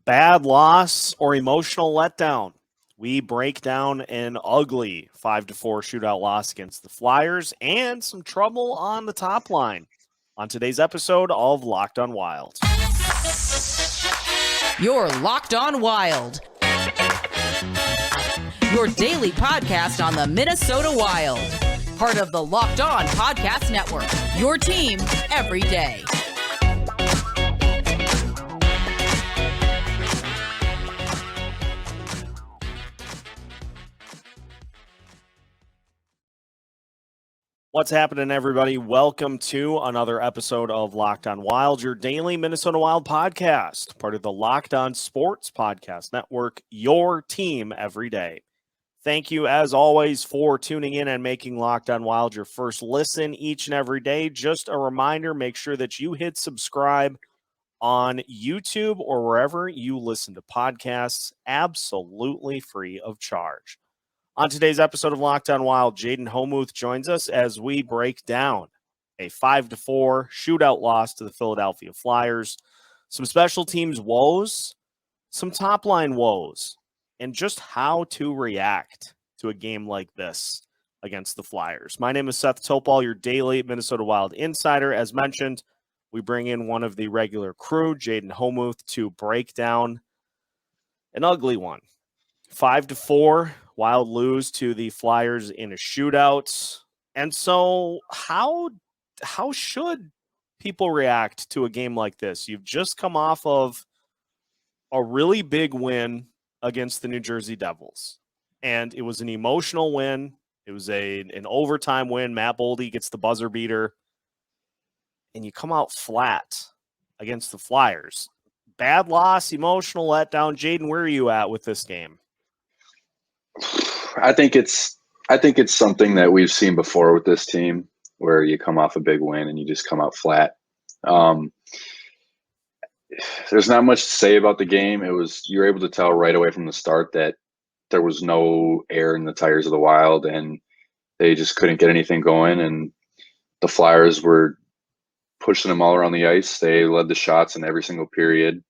bad loss or emotional letdown. We break down an ugly 5-4 shootout loss against the Flyers and some trouble on the top line on today's episode of Locked on Wild. You're Locked on Wild, your daily podcast on the Minnesota Wild. Part of the Locked On Podcast Network, your team every day. What's happening, everybody? Welcome to another episode of Locked on Wild, your daily Minnesota Wild podcast, part of the Locked on Sports Podcast Network, your team every day. Thank you, as always, for tuning in and making Locked on Wild your first listen each and every day. Just a reminder, make sure that you hit subscribe on YouTube or wherever you listen to podcasts, absolutely free of charge. On today's episode of Locked on Wild, Jayden Homuth joins us as we break down a 5-4 shootout loss to the Philadelphia Flyers, some special teams woes, some top-line woes, and just how to react to a game like this against the Flyers. My name is Seth Topal, your daily Minnesota Wild insider. As mentioned, we bring in one of the regular crew, Jayden Homuth, to break down an ugly one. 5-4, Wild lose to the Flyers in a shootout. And so how should people react to a game like this? You've just come off of a really big win against the New Jersey Devils. And it was an emotional win. It was an overtime win. Matt Boldy gets the buzzer beater. And you come out flat against the Flyers. Bad loss, emotional letdown. Jayden, where are you at with this game? I think it's something that we've seen before with this team, where you come off a big win and you just come out flat. There's not much to say about the game. You're able to tell right away from the start that there was no air in the tires of the Wild, and they just couldn't get anything going. And the Flyers were pushing them all around the ice. They led the shots in every single period.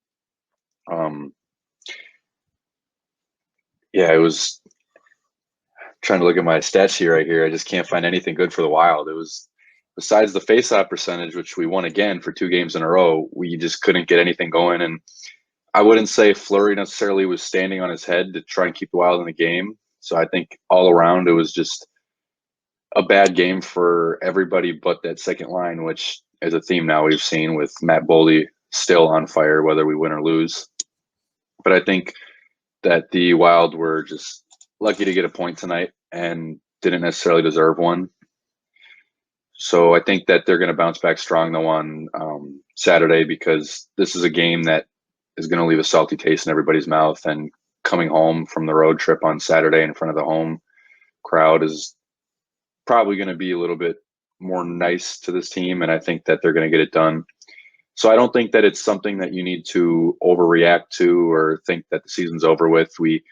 It was trying to look at my stats sheet right here. I just can't find anything good for the Wild. It was, besides the faceoff percentage, which we won again for 2 games in a row, we just couldn't get anything going. And I wouldn't say Fleury necessarily was standing on his head to try and keep the Wild in the game. So I think all around it was just a bad game for everybody but that second line, which is a theme now we've seen with Matt Boldy still on fire, whether we win or lose. But I think that the Wild were just lucky to get a point tonight and didn't necessarily deserve one. So I think that they're going to bounce back strong though on Saturday, because this is a game that is going to leave a salty taste in everybody's mouth. And coming home from the road trip on Saturday in front of the home crowd is probably going to be a little bit more nice to this team. And I think that they're going to get it done. So I don't think that it's something that you need to overreact to or think that the season's over with. We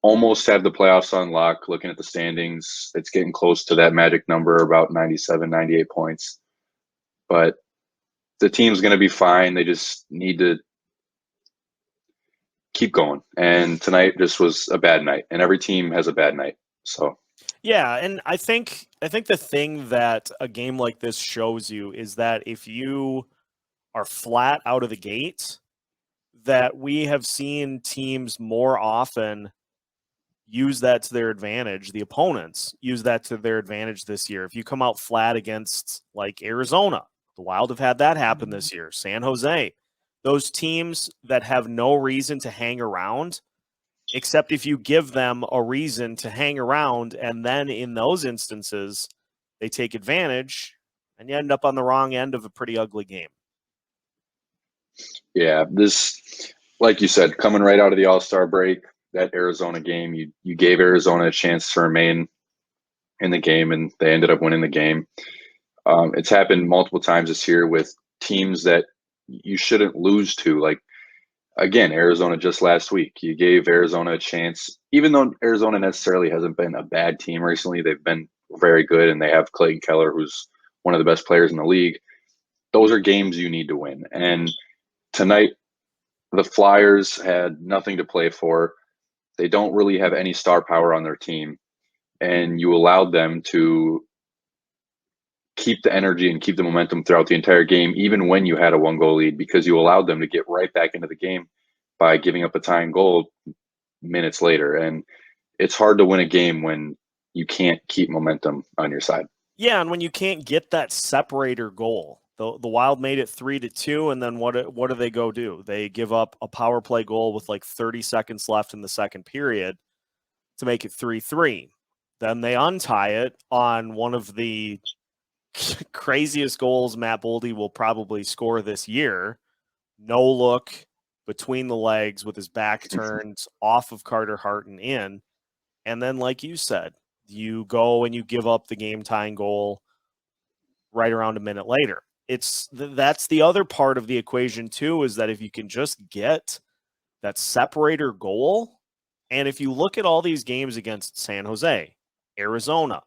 almost have the playoffs on lock. Looking at the standings, it's getting close to that magic number, about 97, 98 points. But the team's going to be fine. They just need to keep going. And tonight just was a bad night, and every team has a bad night. So yeah, and I think the thing that a game like this shows you is that if you are flat out of the gate, that we have seen teams more often use that to their advantage. The opponents use that to their advantage this year. If you come out flat against like Arizona, the Wild have had that happen this year. San Jose, those teams that have no reason to hang around, except if you give them a reason to hang around, and then in those instances, they take advantage, and you end up on the wrong end of a pretty ugly game. Yeah, this, like you said, coming right out of the All-Star break, that Arizona game, you gave Arizona a chance to remain in the game, and they ended up winning the game. It's happened multiple times this year with teams that you shouldn't lose to. Like, again, Arizona just last week, you gave Arizona a chance. Even though Arizona necessarily hasn't been a bad team recently, they've been very good, and they have Clayton Keller, who's one of the best players in the league. Those are games you need to win. And tonight, the Flyers had nothing to play for. They don't really have any star power on their team, and you allowed them to keep the energy and keep the momentum throughout the entire game, even when you had a 1-goal lead, because you allowed them to get right back into the game by giving up a tying goal minutes later. And it's hard to win a game when you can't keep momentum on your side. Yeah, and when you can't get that separator goal. The Wild made it 3-2, and then what do they go do? They give up a power play goal with like 30 seconds left in the second period to make it 3-3. Then they untie it on one of the craziest goals Matt Boldy will probably score this year. No look between the legs with his back turned off of Carter Hart and in. And then, like you said, you go and you give up the game-tying goal right around a minute later. That's the other part of the equation, too, is that if you can just get that separator goal, and if you look at all these games against San Jose, Arizona,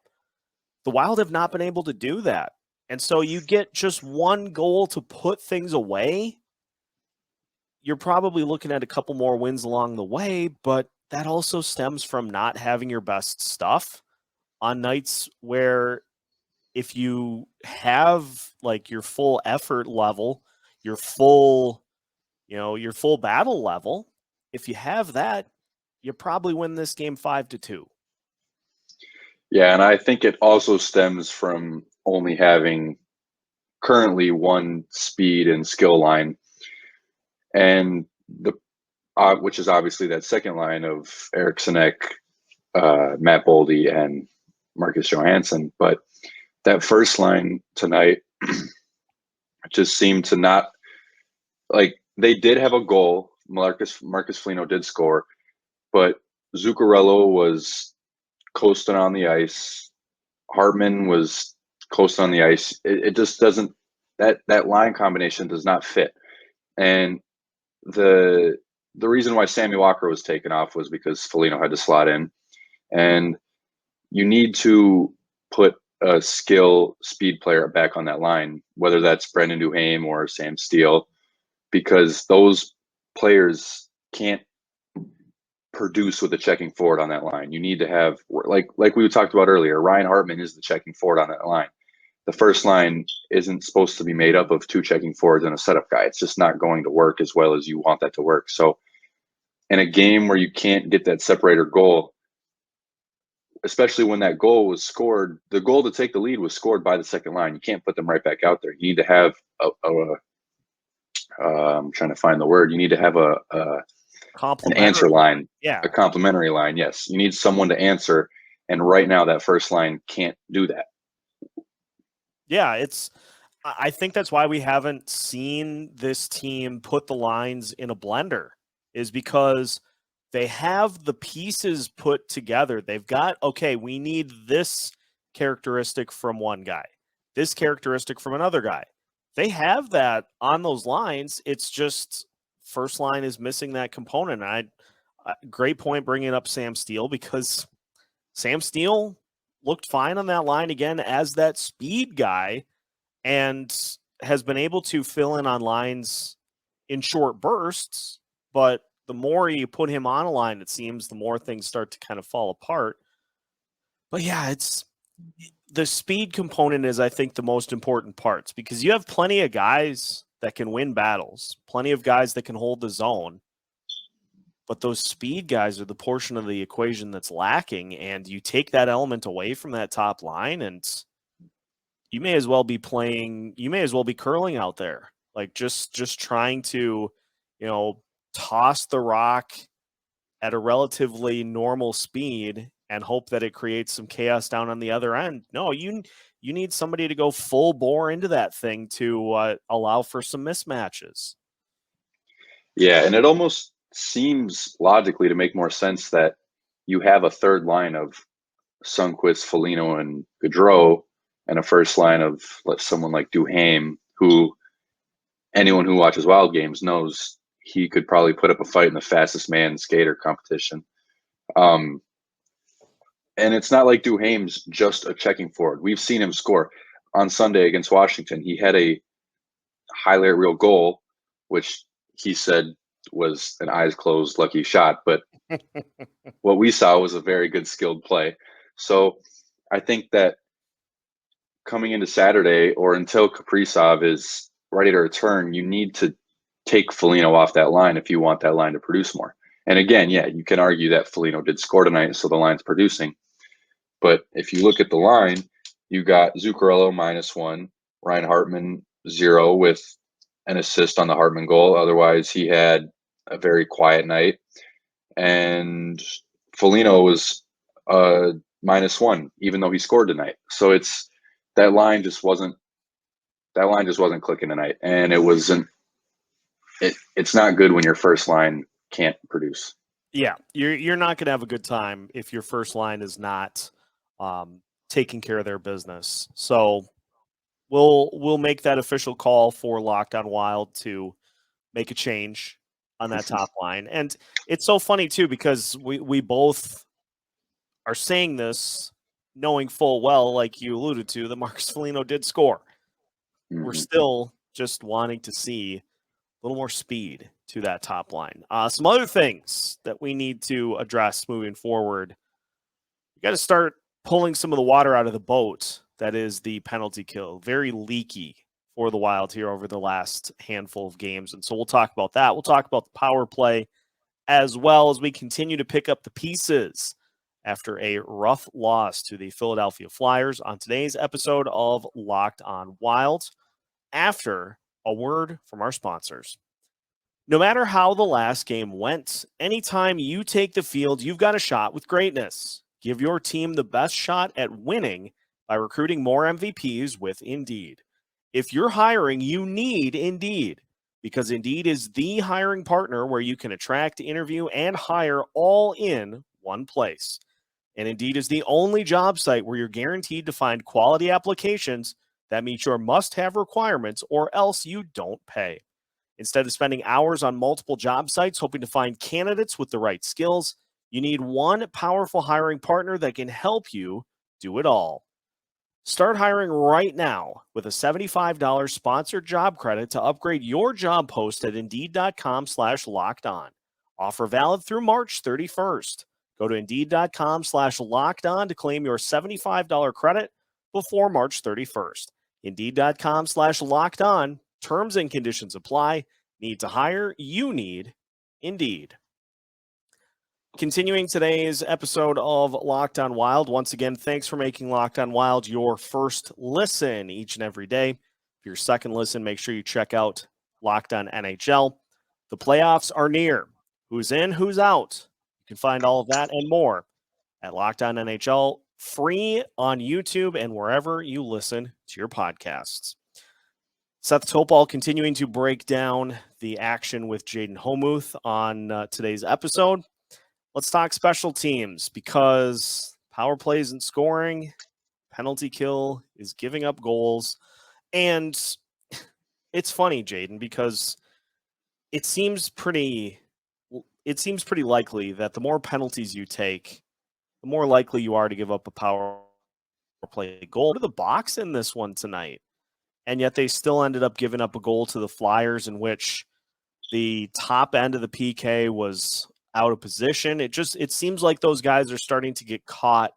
the Wild have not been able to do that. And so you get just one goal to put things away. You're probably looking at a couple more wins along the way, but that also stems from not having your best stuff on nights where if you have like your full effort level, your full battle level, if you have that, you probably win this game 5-2. Yeah, and I think it also stems from only having currently one speed and skill line, and which is obviously that second line of Eric Sinek, Matt Boldy, and Marcus Johansson. But that first line tonight just seemed to not, like, they did have a goal. Marcus Foligno did score, but Zuccarello was coasting on the ice. Hartman was coasting on the ice. It just doesn't, that line combination does not fit. And the reason why Sammy Walker was taken off was because Foligno had to slot in. And you need to put a skill speed player back on that line, whether that's Brendan Duhaime or Sam Steele, because those players can't produce with the checking forward on that line. You need to have, like we talked about earlier, Ryan Hartman is the checking forward on that line. The first line isn't supposed to be made up of two checking forwards and a setup guy. It's just not going to work as well as you want that to work. So in a game where you can't get that separator goal, especially when that goal was scored, the goal to take the lead was scored by the second line. You can't put them right back out there. You need to have I'm trying to find the word. You need to have an answer line, a complementary line. Yes, you need someone to answer, and right now that first line can't do that. Yeah, I think that's why we haven't seen this team put the lines in a blender, is because they have the pieces put together. They've got, okay, we need this characteristic from one guy, this characteristic from another guy. They have that on those lines. It's just first line is missing that component. Great point bringing up Sam Steele, because Sam Steele looked fine on that line again as that speed guy and has been able to fill in on lines in short bursts, but the more you put him on a line, it seems, the more things start to kind of fall apart. But yeah, the speed component is, I think, the most important parts, because you have plenty of guys that can win battles, plenty of guys that can hold the zone, but those speed guys are the portion of the equation that's lacking, and you take that element away from that top line, and you may as well be curling out there, like just trying to, toss the rock at a relatively normal speed and hope that it creates some chaos down on the other end. No, you need somebody to go full bore into that thing to allow for some mismatches. Yeah, and it almost seems logically to make more sense that you have a third line of Sundqvist, Foligno, and Gaudreau, and a first line of someone like Duhaime, who anyone who watches Wild games knows he could probably put up a fight in the fastest man skater competition. And it's not like Duhaime's just a checking forward. We've seen him score. On Sunday against Washington, he had a highlight reel goal, which he said was an eyes closed lucky shot, but what we saw was a very good skilled play. So I think that coming into Saturday, or until Kaprizov is ready to return, you need to take Foligno off that line if you want that line to produce more. And again, yeah, you can argue that Foligno did score tonight, so the line's producing. But if you look at the line, you got Zuccarello -1, Ryan Hartman 0 with an assist on the Hartman goal. Otherwise, he had a very quiet night. And Foligno was -1, even though he scored tonight. So that line just wasn't clicking tonight, and it's not good when your first line can't produce. Yeah, you're not going to have a good time if your first line is not taking care of their business. So we'll make that official call for Locked On Wild to make a change on that top line. And it's so funny too, because we both are saying this knowing full well, like you alluded to, that Marcus Foligno did score. Mm-hmm. We're still just wanting to see a little more speed to that top line. Some other things that we need to address moving forward. You got to start pulling some of the water out of the boat. That is the penalty kill. Very leaky for the Wild here over the last handful of games. And so we'll talk about that. We'll talk about the power play as well as we continue to pick up the pieces after a rough loss to the Philadelphia Flyers on today's episode of Locked On Wild, after a word from our sponsors. No matter how the last game went, anytime you take the field, you've got a shot with greatness. Give your team the best shot at winning by recruiting more MVPs with Indeed. If you're hiring, you need Indeed, because Indeed is the hiring partner where you can attract, interview, and hire all in one place. And Indeed is the only job site where you're guaranteed to find quality applications that meet your must-have requirements, or else you don't pay. Instead of spending hours on multiple job sites hoping to find candidates with the right skills, you need one powerful hiring partner that can help you do it all. Start hiring right now with a $75 sponsored job credit to upgrade your job post at Indeed.com/lockedon. Offer valid through March 31st. Go to Indeed.com/lockedon to claim your $75 credit before March 31st. Indeed.com/lockedon. Terms and conditions apply. Need to hire? You need Indeed. Continuing today's episode of Locked On Wild. Once again, thanks for making Locked On Wild your first listen each and every day. For your second listen, make sure you check out Locked On NHL. The playoffs are near. Who's in, who's out? You can find all of that and more at Locked On NHL, free on YouTube and wherever you listen to your podcasts. Seth Topal continuing to break down the action with Jayden Homuth on today's episode. Let's talk special teams, because power play isn't scoring, penalty kill is giving up goals. And it's funny, Jayden, because it seems pretty likely that the more penalties you take, the more likely you are to give up a power play goal to the box in this one tonight. And yet they still ended up giving up a goal to the Flyers in which the top end of the PK was out of position. It seems like those guys are starting to get caught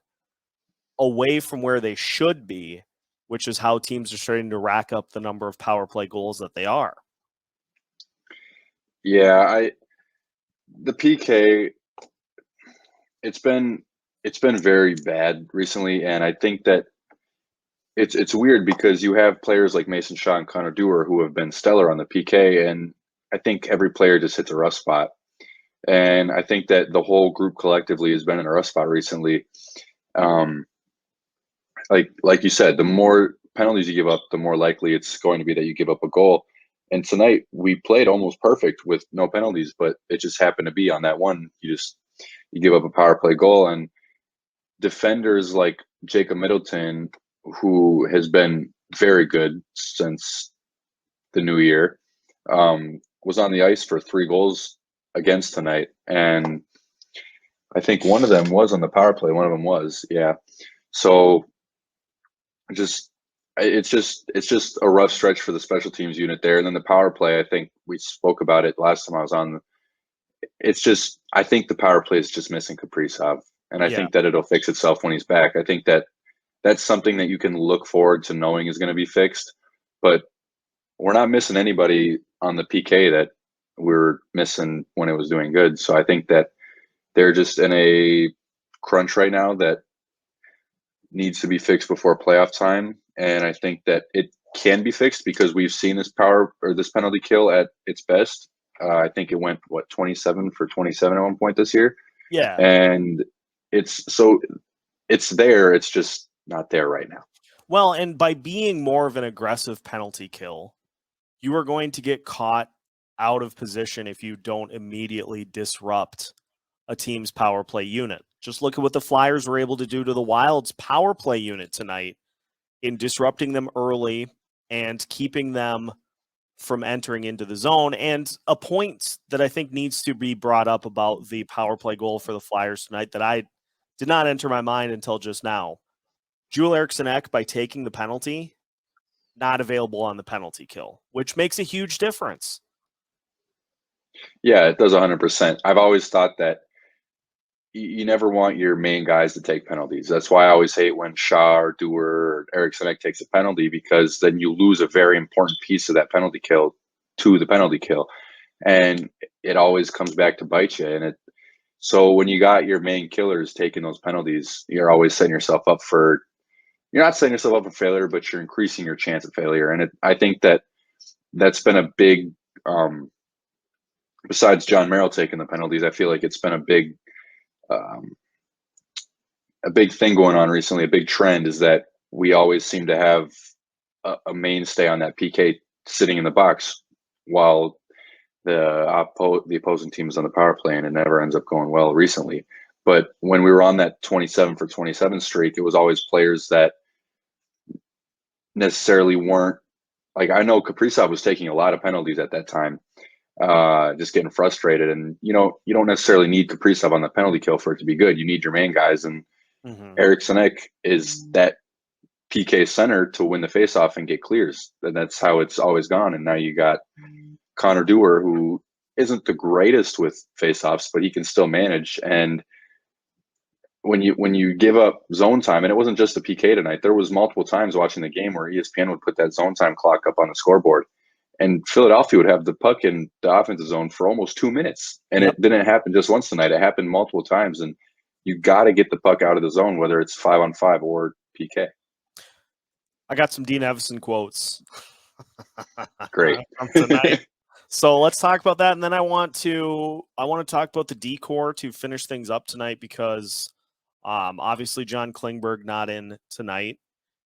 away from where they should be, which is how teams are starting to rack up the number of power play goals that they are. Yeah, the PK, it's been very bad recently, and I think that it's weird because you have players like Mason Shaw and Connor Dewar who have been stellar on the PK, and I think every player just hits a rough spot. And I think that the whole group collectively has been in a rough spot recently. Like you said, the more penalties you give up, the more likely it's going to be that you give up a goal. And tonight we played almost perfect with no penalties, but it just happened to be on that one. You give up a power play goal, and defenders like Jacob Middleton, who has been very good since the new year, was on the ice for 3 goals against tonight, and I think one of them was on the power play. One of them was, yeah. So it's just a rough stretch for the special teams unit there. And then the power play, I think we spoke about it last time I was on it's just, I think the power play is just missing Kaprizov, and I think that it'll fix itself when he's back. I think that that's something that you can look forward to knowing is going to be fixed, but we're not missing anybody on the PK that we're missing when it was doing good. So I think that they're just in a crunch right now that needs to be fixed before playoff time. And I think that it can be fixed because we've seen this penalty kill at its best. I think it went 27 for 27 at one point this year. Yeah. And it's there. It's just not there right now. Well, and by being more of an aggressive penalty kill, you are going to get caught out of position if you don't immediately disrupt a team's power play unit. Just look at what the Flyers were able to do to the Wild's power play unit tonight in disrupting them early and keeping them from entering into the zone. And a point that I think needs to be brought up about the power play goal for the Flyers tonight that I did not enter my mind until just now. Joel Eriksson-Ek, by taking the penalty, not available on the penalty kill, which makes a huge difference. Yeah, it does 100%. I've always thought that you never want your main guys to take penalties. That's why I always hate when Shaw or Dewar or Eriksson-Ek takes a penalty, because then you lose a very important piece of that penalty kill to the penalty kill. And it always comes back to bite you. So when you got your main killers taking those penalties, you're always setting yourself up for, you're not setting yourself up for failure, but you're increasing your chance of failure. And I think that that's been a big, besides John Merrill taking the penalties, I feel like it's been a big thing going on recently. A big trend is that we always seem to have a mainstay on that PK sitting in the box while the opposing team is on the power play, and it never ends up going well recently. But when we were on that 27 for 27 streak, it was always players that necessarily weren't, like, I know Kaprizov was taking a lot of penalties at that time, just getting frustrated. And, you don't necessarily need Kaprizov on the penalty kill for it to be good. You need your main guys. And Eriksson-Ek is that PK center to win the faceoff and get clears. And that's how it's always gone. And now you got Connor Dewar, who isn't the greatest with faceoffs, but he can still manage. And when you give up zone time, and it wasn't just the PK tonight, there was multiple times watching the game where ESPN would put that zone time clock up on the scoreboard, and Philadelphia would have the puck in the offensive zone for almost 2 minutes. And It didn't happen just once tonight. It happened multiple times. And you got to get the puck out of the zone, whether it's 5-on-5 or PK. I got some Dean Evison quotes. Great. Tonight. So let's talk about that. And then I want to talk about the decor to finish things up tonight, because obviously John Klingberg not in tonight.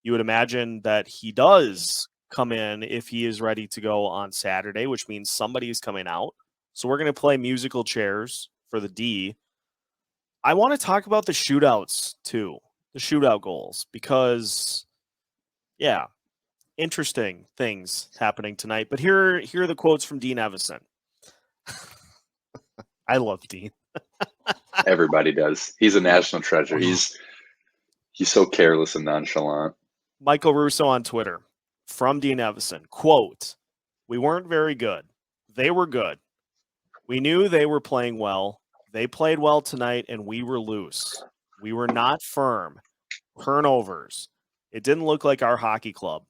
You would imagine that he does come in if he is ready to go on Saturday, which means somebody is coming out. So we're going to play musical chairs for the D. I want to talk about the shootouts too, the shootout goals, because, yeah, interesting things happening tonight. But here are the quotes from Dean Evison. I love Dean. Everybody does. He's a national treasure. He's so careless and nonchalant. Michael Russo on Twitter from Dean Evison, quote, "We weren't very good. They were good. We knew they were playing well. They played well tonight, and we were loose. We were not firm. Turnovers. It didn't look like our hockey club.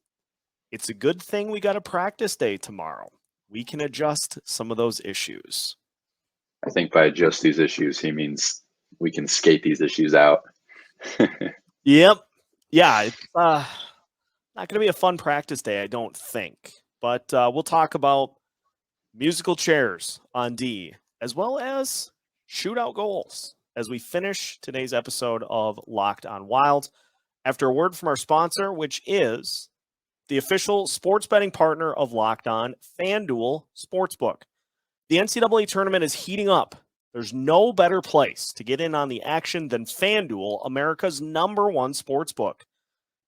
It's a good thing we got a practice day tomorrow. We can adjust some of those issues." I think by adjust these issues, he means we can skate these issues out. Yep. Yeah, it's not going to be a fun practice day, I don't think. But we'll talk about musical chairs on D, as well as shootout goals, as we finish today's episode of Locked on Wild, after a word from our sponsor, which is the official sports betting partner of Locked On, FanDuel Sportsbook. The NCAA tournament is heating up. There's no better place to get in on the action than FanDuel, America's #1 sportsbook.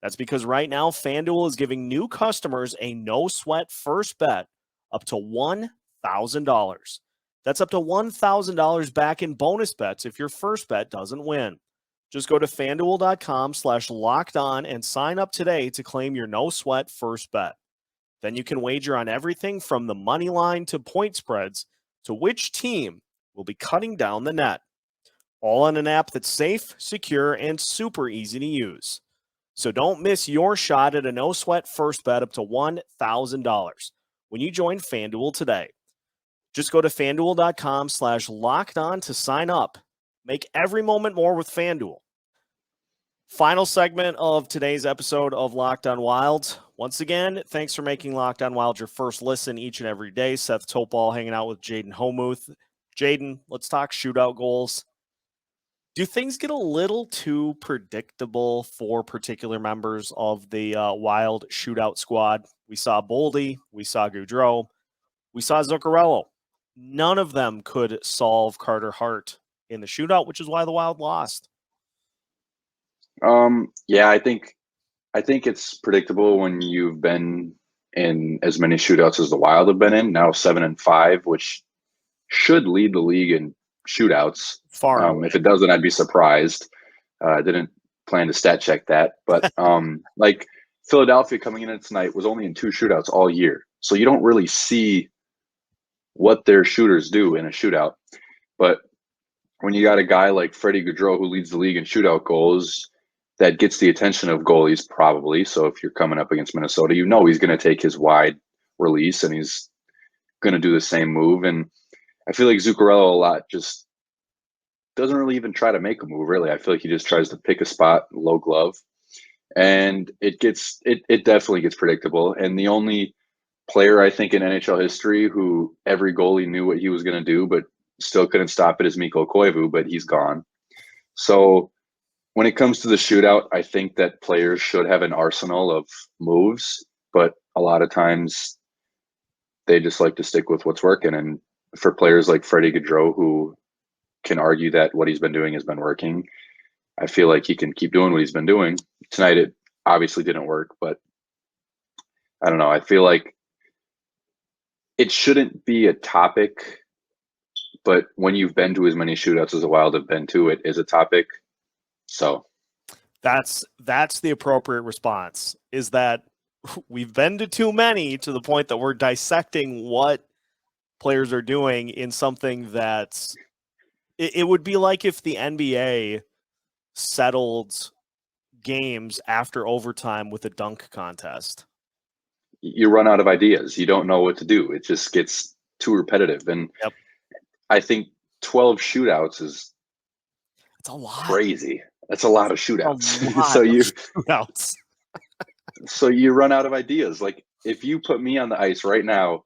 That's because right now, FanDuel is giving new customers a no-sweat first bet up to $1,000. That's up to $1,000 back in bonus bets if your first bet doesn't win. Just go to FanDuel.com/lockedon and sign up today to claim your no-sweat first bet. Then you can wager on everything from the money line to point spreads to which team will be cutting down the net. All on an app that's safe, secure, and super easy to use. So don't miss your shot at a no-sweat first bet up to $1,000 when you join FanDuel today. Just go to FanDuel.com/lockedon to sign up. Make every moment more with FanDuel. Final segment of today's episode of Locked On Wild. Once again, thanks for making Locked On Wild your first listen each and every day. Seth Topal hanging out with Jayden Homuth. Jayden, let's talk shootout goals. Do things get a little too predictable for particular members of the Wild shootout squad? We saw Boldy, we saw Gaudreau, we saw Zuccarello. None of them could solve Carter Hart in the shootout, which is why the Wild lost. Yeah, I think it's predictable when you've been in as many shootouts as the Wild have been in, now 7 and 5, which should lead the league in shootouts. If it doesn't, I'd be surprised. I didn't plan to stat check that, but like Philadelphia coming in tonight was only in 2 shootouts all year, so you don't really see what their shooters do in a shootout. But when you got a guy like Freddie Gaudreau who leads the league in shootout goals, that gets the attention of goalies probably. So if you're coming up against Minnesota, you know he's going to take his wide release and he's going to do the same move. And I feel like Zuccarello a lot just doesn't really even try to make a move, really. I feel like he just tries to pick a spot, low glove, and it definitely gets predictable. And the only player I think in NHL history who every goalie knew what he was going to do but still couldn't stop it is Mikko Koivu, but he's gone. So when it comes to the shootout, I think that players should have an arsenal of moves, but a lot of times they just like to stick with what's working. And for players like Freddie Gaudreau, who can argue that what he's been doing has been working, I feel like he can keep doing what he's been doing. Tonight, it obviously didn't work, but I don't know. I feel like it shouldn't be a topic, but when you've been to as many shootouts as the Wild have been to, it is a topic. So that's the appropriate response, is that we've been to too many to the point that we're dissecting what players are doing in something that's it would be like if the NBA settled games after overtime with a dunk contest. You run out of ideas. You don't know what to do. It just gets too repetitive. And yep. I think 12 shootouts is a lot. Crazy. That's a lot of shootouts. Shootouts. So you run out of ideas. Like if you put me on the ice right now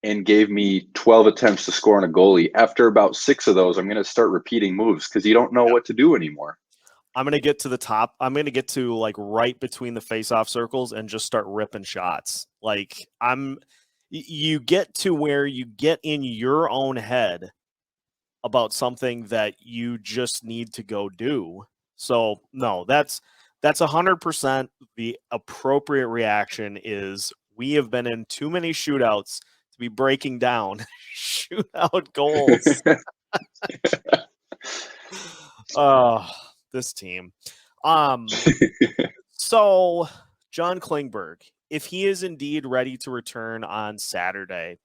and gave me 12 attempts to score on a goalie, after about 6 of those, I'm going to start repeating moves because you don't know what to do anymore. I'm going to get to the top. I'm going to get to like right between the face-off circles and just start ripping shots. Like you get to where you get in your own head about something that you just need to go do. So no, that's 100% the appropriate reaction. Is we have been in too many shootouts to be breaking down shootout goals. This team. So John Klingberg, if he is indeed ready to return on Saturday,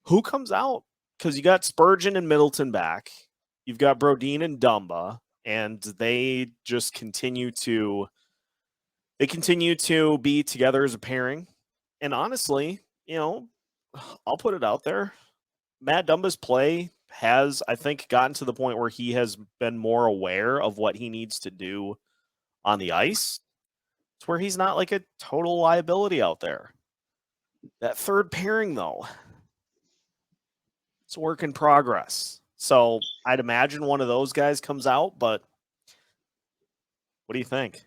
who comes out? Because you got Spurgeon and Middleton back. You've got Brodin and Dumba, and they just continue to be together as a pairing. And honestly, I'll put it out there. Matt Dumba's play has, I think, gotten to the point where he has been more aware of what he needs to do on the ice. It's where he's not like a total liability out there. That third pairing, though, it's a work in progress. So I'd imagine one of those guys comes out, but what do you think?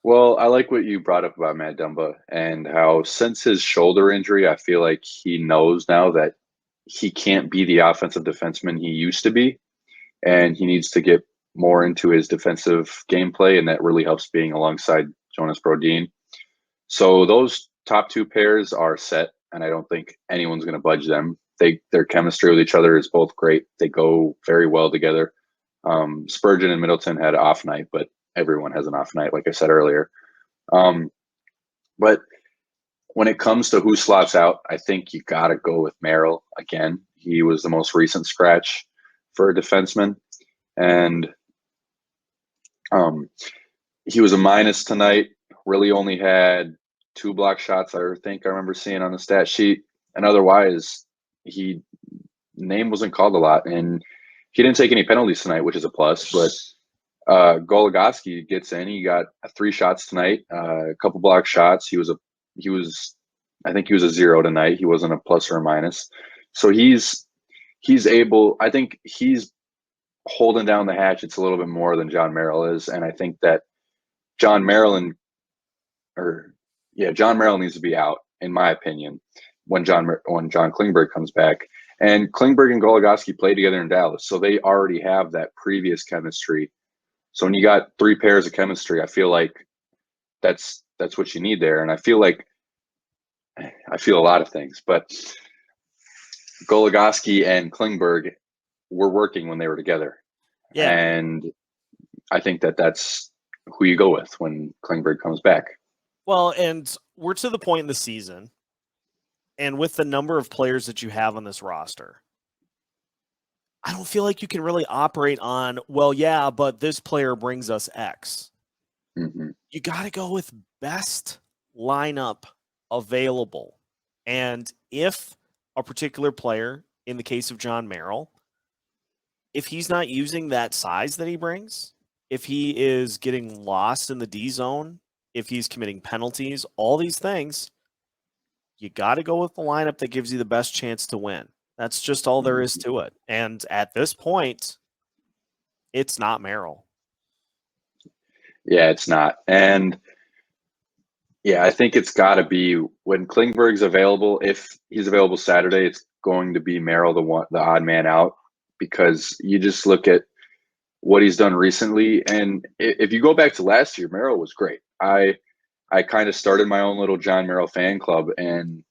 Well, I like what you brought up about Matt Dumba and how since his shoulder injury, I feel like he knows now that he can't be the offensive defenseman he used to be, and he needs to get more into his defensive gameplay, and that really helps being alongside Jonas Brodin. So those top 2 pairs are set, and I don't think anyone's going to budge them. Their chemistry with each other is both great. They go very well together. Spurgeon and Middleton had an off night, but everyone has an off night, like I said earlier. But when it comes to who slots out, I think you got to go with Merrill again. he was the most recent scratch for a defenseman. And he was a minus tonight, really only had 2 block shots, I think I remember seeing on the stat sheet. And otherwise, name wasn't called a lot. And he didn't take any penalties tonight, which is a plus. But Goligoski gets in. He got 3 shots tonight, a couple block shots. I think he was a 0 tonight. He wasn't a plus or a minus. So he's able. I think he's holding down the hatchets a little bit more than John Merrill is, and I think that John Merrill needs to be out, in my opinion, when John Klingberg comes back. And Klingberg and Goligoski played together in Dallas, so they already have that previous chemistry. So when you got 3 pairs of chemistry, I feel like that's what you need there. And I feel a lot of things, but Goligoski and Klingberg were working when they were together. Yeah. And I think that's who you go with when Klingberg comes back. Well, and we're to the point in the season, and with the number of players that you have on this roster, I don't feel like you can really operate on, well, yeah, but this player brings us X. Mm-hmm. You got to go with best lineup available. And if a particular player, in the case of John Merrill, if he's not using that size that he brings, if he is getting lost in the D zone, if he's committing penalties, all these things, you got to go with the lineup that gives you the best chance to win. That's just all there is to it. And at this point, it's not Merrill. Yeah, it's not. And yeah, I think it's got to be when Klingberg's available. If he's available Saturday, it's going to be Merrill, the odd man out, because you just look at what he's done recently. And if you go back to last year, Merrill was great. I kind of started my own little John Merrill fan club, and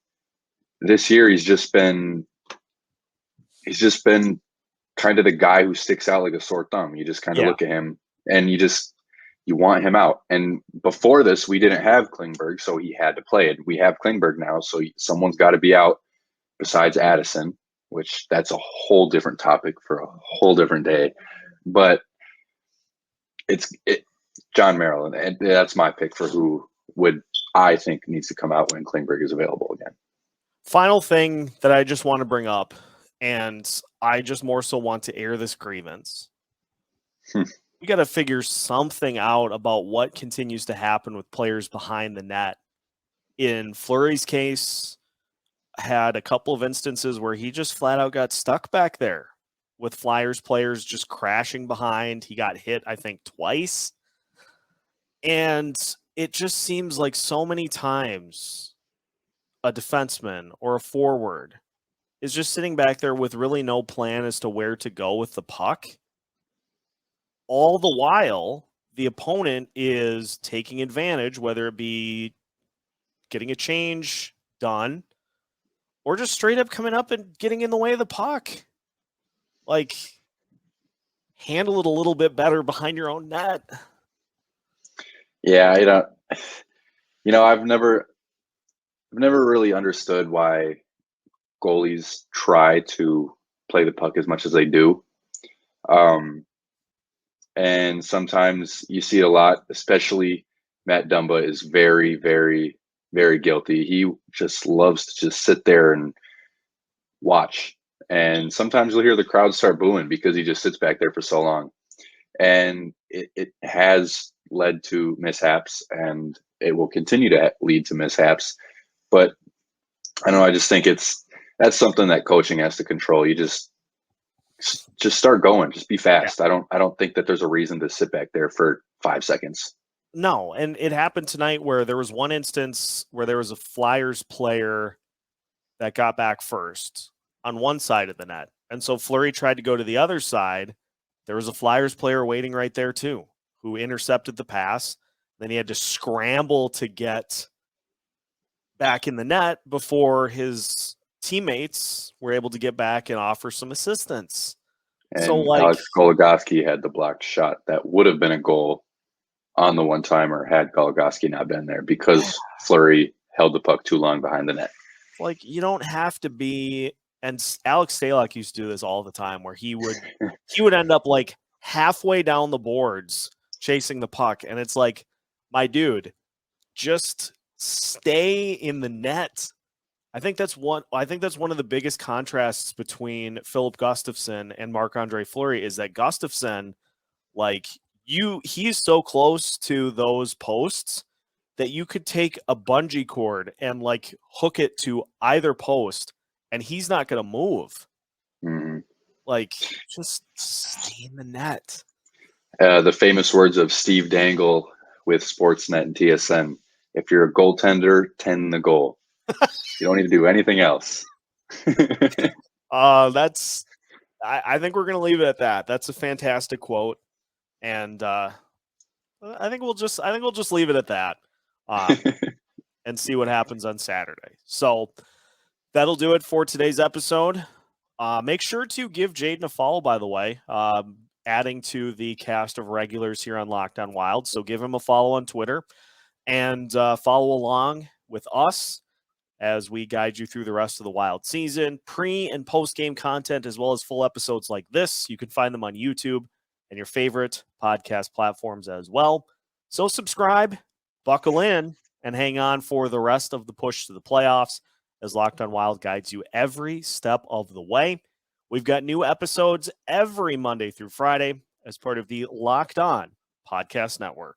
this year he's just been kind of the guy who sticks out like a sore thumb. You just kind of look at him and you want him out. And before this, we didn't have Klingberg, so he had to play it. We have Klingberg now, so someone's got to be out besides Addison, which that's a whole different topic for a whole different day. But it's John Merrill, and that's my pick for who I think needs to come out when Klingberg is available again. Final thing that I just want to bring up, and I just more so want to air this grievance. We got to figure something out about what continues to happen with players behind the net. In Fleury's case, had a couple of instances where he just flat out got stuck back there with Flyers players just crashing behind. He got hit, I think, twice. And it just seems like so many times a defenseman or a forward is just sitting back there with really no plan as to where to go with the puck. All the while, the opponent is taking advantage, whether it be getting a change done or just straight up coming up and getting in the way of the puck. Like, handle it a little bit better behind your own net. Yeah, I've never really understood why goalies try to play the puck as much as they do. And sometimes you see it a lot, especially Matt Dumba is very, very, very guilty. He just loves to just sit there and watch. And sometimes you'll hear the crowd start booing because he just sits back there for so long. And it has led to mishaps, and it will continue to lead to mishaps. But I don't know, I just think that's something that coaching has to control. You just start going, just be fast. Yeah. I don't think that there's a reason to sit back there for 5 seconds. No, and it happened tonight where there was one instance where there was a Flyers player that got back first on one side of the net. And so Fleury tried to go to the other side. There was a Flyers player waiting right there too, who intercepted the pass. Then he had to scramble to get back in the net before his teammates were able to get back and offer some assistance. And so, Alex Goligoski had the blocked shot that would have been a goal on the one-timer had Goligoski not been there because Fleury held the puck too long behind the net. Like, you don't have to be And Alex Stalock used to do this all the time, where he would end up like halfway down the boards chasing the puck, and it's like, my dude, just stay in the net. I think that's one of the biggest contrasts between Philip Gustafsson and Marc-Andre Fleury is that Gustafsson, like he's so close to those posts that you could take a bungee cord and like hook it to either post and he's not going to move. Mm-hmm. Like, just stay in the net. The famous words of Steve Dangle with Sportsnet and TSN. If you're a goaltender, tend the goal. You don't need to do anything else. I think we're going to leave it at that. That's a fantastic quote. And I think we'll just leave it at that and see what happens on Saturday. So that'll do it for today's episode. Make sure to give Jayden a follow, by the way, adding to the cast of regulars here on Locked On Wild. So give him a follow on Twitter and follow along with us as we guide you through the rest of the Wild season, pre and post game content, as well as full episodes like this. You can find them on YouTube and your favorite podcast platforms as well. So subscribe, buckle in, and hang on for the rest of the push to the playoffs as Locked On Wild guides you every step of the way. We've got new episodes every Monday through Friday as part of the Locked On Podcast Network.